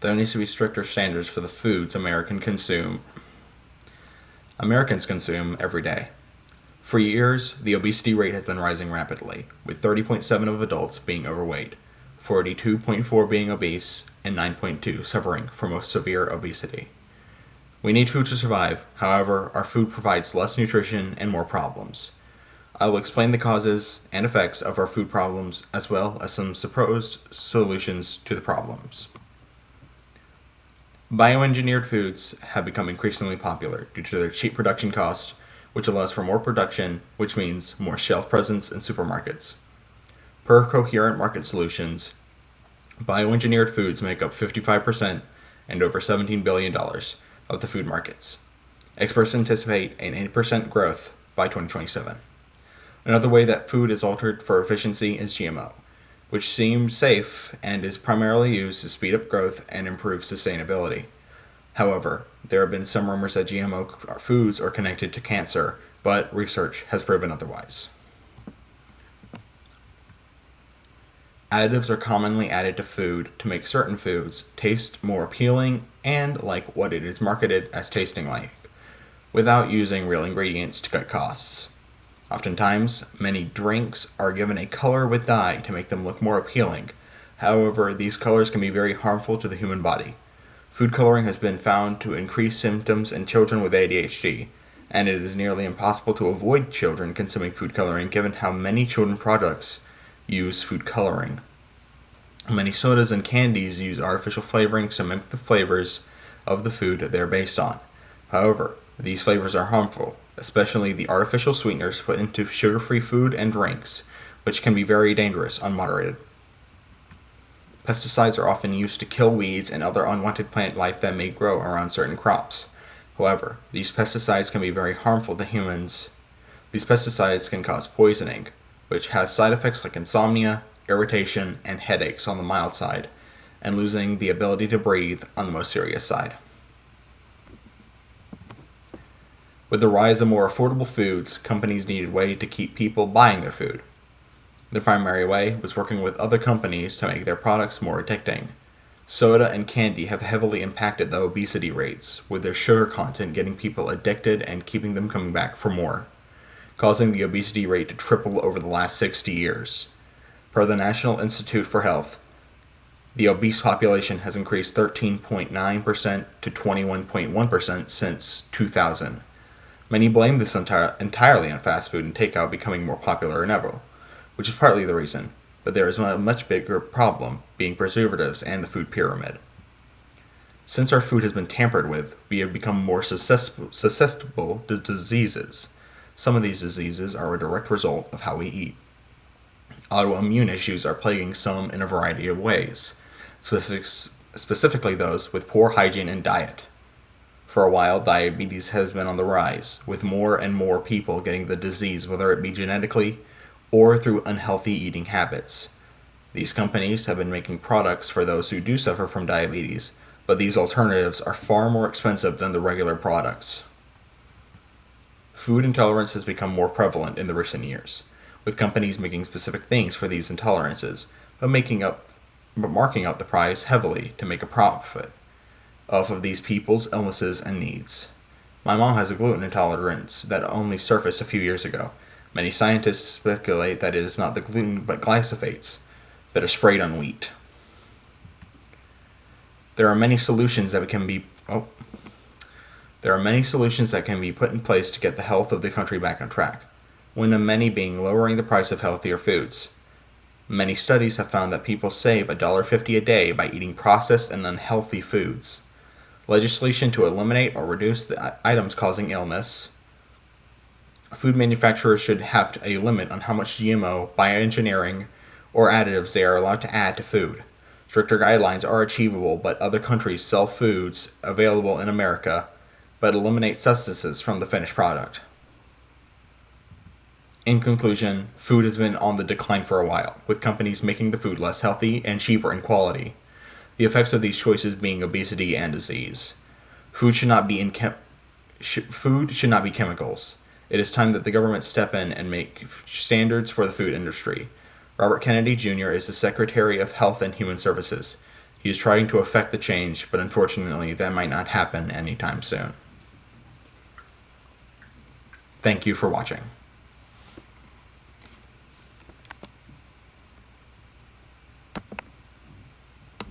There needs to be stricter standards for the foods Americans consume every day. For years, the obesity rate has been rising rapidly, with 30.7 of adults being overweight, 42.4 being obese, and 9.2 suffering from most severe obesity. We need food to survive, however, our food provides less nutrition and more problems. I will explain the causes and effects of our food problems as well as some supposed solutions to the problems. Bioengineered foods have become increasingly popular due to their cheap production cost, which allows for more production, which means more shelf presence in supermarkets. Per Coherent Market Solutions, bioengineered foods make up 55% and over $17 billion of the food markets. Experts anticipate an 8% growth by 2027. Another way that food is altered for efficiency is GMO, which seems safe and is primarily used to speed up growth and improve sustainability. However, there have been some rumors that GMO foods are connected to cancer, but research has proven otherwise. Additives are commonly added to food to make certain foods taste more appealing and like what it is marketed as tasting like, without using real ingredients to cut costs. Oftentimes, many drinks are given a color with dye to make them look more appealing. However, these colors can be very harmful to the human body. Food coloring has been found to increase symptoms in children with ADHD, and it is nearly impossible to avoid children consuming food coloring given how many children products use food coloring. Many sodas and candies use artificial flavorings to mimic the flavors of the food they are based on. However, these flavors are harmful, especially the artificial sweeteners put into sugar-free food and drinks, which can be very dangerous unmoderated. Pesticides are often used to kill weeds and other unwanted plant life that may grow around certain crops. However, these pesticides can be very harmful to humans. These pesticides can cause poisoning, which has side effects like insomnia, irritation, and headaches on the mild side, and losing the ability to breathe on the most serious side. With the rise of more affordable foods, companies needed a way to keep people buying their food. The primary way was working with other companies to make their products more addicting. Soda and candy have heavily impacted the obesity rates, with their sugar content getting people addicted and keeping them coming back for more, causing the obesity rate to triple over the last 60 years. Per the National Institute for Health, the obese population has increased 13.9% to 21.1% since 2000. Many blame this entirely on fast food and takeout becoming more popular than ever, which is partly the reason, but there is a much bigger problem, being preservatives and the food pyramid. Since our food has been tampered with, we have become more susceptible to diseases. Some of these diseases are a direct result of how we eat. Autoimmune issues are plaguing some in a variety of ways, specifically those with poor hygiene and diet. For a while, diabetes has been on the rise, with more and more people getting the disease, whether it be genetically or through unhealthy eating habits. These companies have been making products for those who do suffer from diabetes, but these alternatives are far more expensive than the regular products. Food intolerance has become more prevalent in the recent years, with companies making specific things for these intolerances, but marking up the price heavily to make a profit off of these people's illnesses and needs. My mom has a gluten intolerance that only surfaced a few years ago. Many scientists speculate that it is not the gluten but glyphosates that are sprayed on wheat. There are many solutions that can be put in place to get the health of the country back on track. One of many being lowering the price of healthier foods. Many studies have found that people save $1.50 a day by eating processed and unhealthy foods. Legislation to eliminate or reduce the items causing illness. Food manufacturers should have a limit on how much GMO, bioengineering, or additives they are allowed to add to food. Stricter guidelines are achievable, but other countries sell foods available in America, but eliminate substances from the finished product. In conclusion, food has been on the decline for a while, with companies making the food less healthy and cheaper in quality. The effects of these choices being obesity and disease. Food should not be chemicals. It is time that the government step in and make standards for the food industry. Robert Kennedy Jr. is the Secretary of Health and Human Services. He is trying to affect the change, but unfortunately, that might not happen anytime soon. Thank you for watching.